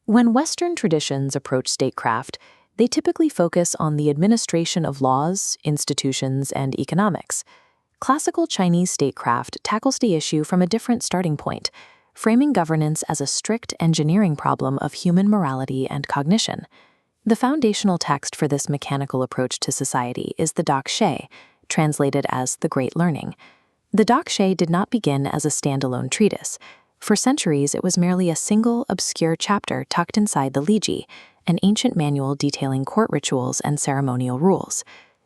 When Western traditions approach statecraft, they typically focus on the administration of laws, institutions, and economics. Classical Chinese statecraft tackles the issue from a different starting point, framing governance as a strict engineering problem of human morality and cognition. The foundational text for this mechanical approach to society is the Daxue, translated as the Great Learning. The Daxue did not begin as a standalone treatise. For centuries, it was merely a single, obscure chapter tucked inside the Liji, an ancient manual detailing court rituals and ceremonial rules.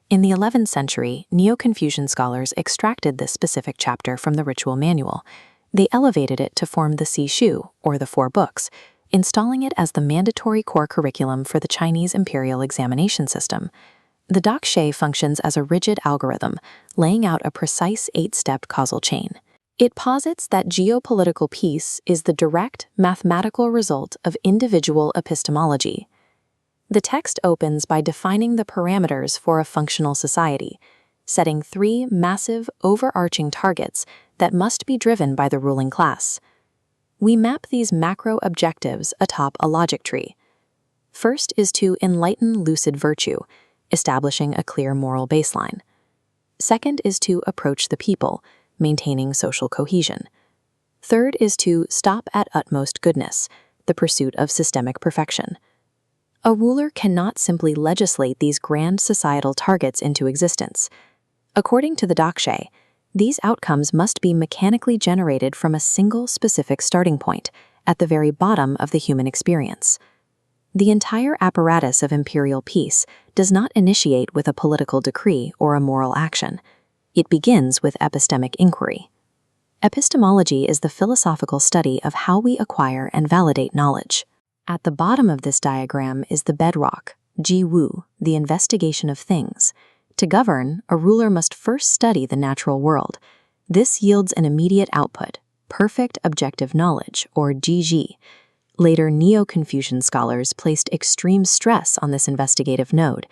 In the 11th century, Neo-Confucian scholars extracted this specific chapter from the ritual manual. They elevated it to form the Sishu, or the Four Books, installing it as the mandatory core curriculum for the Chinese imperial examination system. The Daxue functions as a rigid algorithm, laying out a precise 8-step causal chain. It posits that geopolitical peace is the direct mathematical result of individual epistemology. The text opens by defining the parameters for a functional society, setting 3 massive, overarching targets that must be driven by the ruling class. We map these macro objectives atop a logic tree. First is to enlighten lucid virtue, establishing a clear moral baseline. Second is to approach the people, maintaining social cohesion. Third is to stop at utmost goodness, the pursuit of systemic perfection. A ruler cannot simply legislate these grand societal targets into existence. According to the Daxue, these outcomes must be mechanically generated from a single specific starting point, at the very bottom of the human experience. The entire apparatus of imperial peace does not initiate with a political decree or a moral action. It begins with epistemic inquiry. Epistemology is the philosophical study of how we acquire and validate knowledge. At the bottom of this diagram is the bedrock, Jiwu, the investigation of things. To govern, a ruler must first study the natural world. This yields an immediate output, perfect objective knowledge, or Jiji. Later, Neo-Confucian scholars placed extreme stress on this investigative node.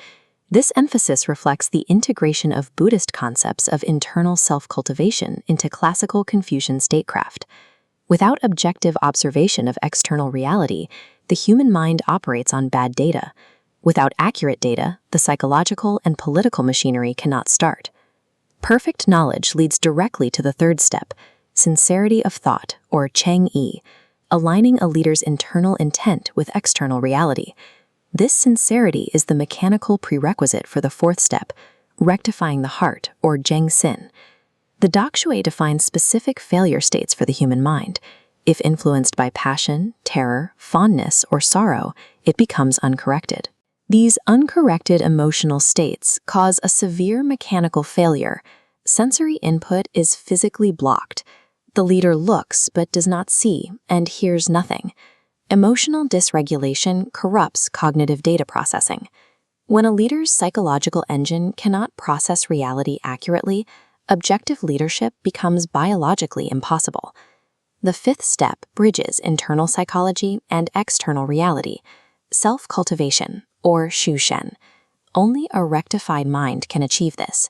This emphasis reflects the integration of Buddhist concepts of internal self-cultivation into classical Confucian statecraft. Without objective observation of external reality, the human mind operates on bad data. Without accurate data, the psychological and political machinery cannot start. Perfect knowledge leads directly to the third step, sincerity of thought, or Chang'e, aligning a leader's internal intent with external reality. This sincerity is the mechanical prerequisite for the fourth step, rectifying the heart, or Zhengxin. The Daxue defines specific failure states for the human mind. If influenced by passion, terror, fondness, or sorrow, it becomes uncorrected. These uncorrected emotional states cause a severe mechanical failure. Sensory input is physically blocked. The leader looks but does not see and hears nothing. Emotional dysregulation corrupts cognitive data processing. When a leader's psychological engine cannot process reality accurately, objective leadership becomes biologically impossible. The fifth step bridges internal psychology and external reality, self-cultivation, or shushen. Only a rectified mind can achieve this.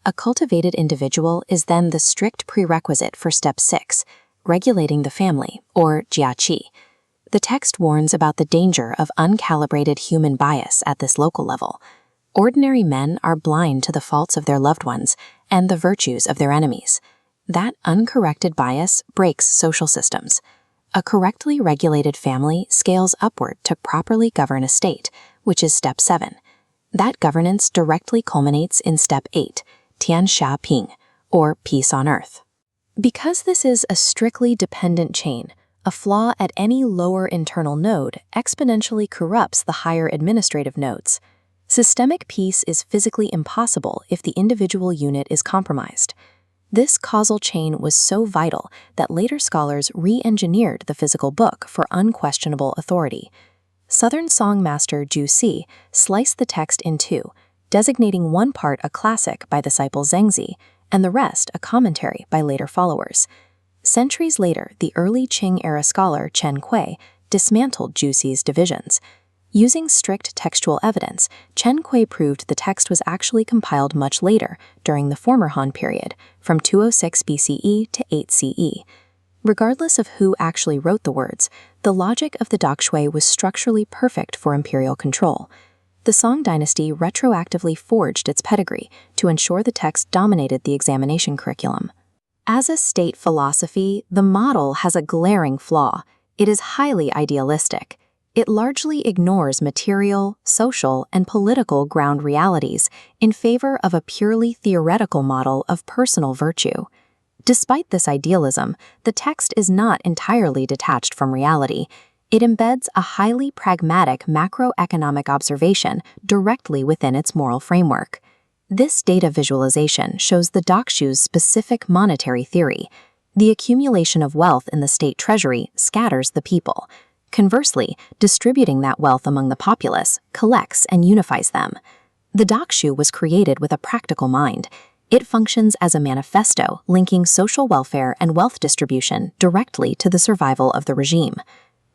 A cultivated individual is then the strict prerequisite for step 6, regulating the family, or jiaqi. The text warns about the danger of uncalibrated human bias at this local level. Ordinary men are blind to the faults of their loved ones and the virtues of their enemies. That uncorrected bias breaks social systems. A correctly regulated family scales upward to properly govern a state, which is step 7. That governance directly culminates in step 8, Tianxia Ping, or peace on earth. Because this is a strictly dependent chain, a flaw at any lower internal node exponentially corrupts the higher administrative nodes. Systemic peace is physically impossible if the individual unit is compromised. This causal chain was so vital that later scholars re-engineered the physical book for unquestionable authority. Southern song master Ju Si sliced the text in two, designating one part a classic by disciple Zhengzi and the rest a commentary by later followers. Centuries later, the early Qing-era scholar Chen Kui dismantled Ju Si's divisions. Using strict textual evidence, Chen Kui proved the text was actually compiled much later, during the former Han period, from 206 BCE to 8 CE. Regardless of who actually wrote the words, the logic of the Daxue was structurally perfect for imperial control. The Song dynasty retroactively forged its pedigree to ensure the text dominated the examination curriculum. As a state philosophy, the model has a glaring flaw. It is highly idealistic. It largely ignores material, social, and political ground realities in favor of a purely theoretical model of personal virtue. Despite this idealism, the text is not entirely detached from reality. It embeds a highly pragmatic macroeconomic observation directly within its moral framework. This data visualization shows the Daxue's specific monetary theory. The accumulation of wealth in the state treasury scatters the people. Conversely, distributing that wealth among the populace collects and unifies them. The Daxue was created with a practical mind. It functions as a manifesto linking social welfare and wealth distribution directly to the survival of the regime.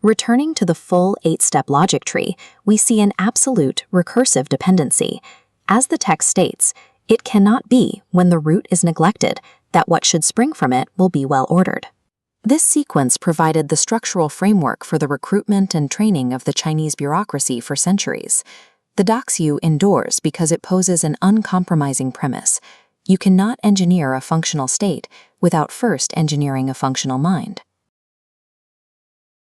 Returning to the full 8-step logic tree, we see an absolute recursive dependency. As the text states, it cannot be, when the root is neglected, that what should spring from it will be well ordered. This sequence provided the structural framework for the recruitment and training of the Chinese bureaucracy for centuries. The Daxue endures because it poses an uncompromising premise. You cannot engineer a functional state without first engineering a functional mind.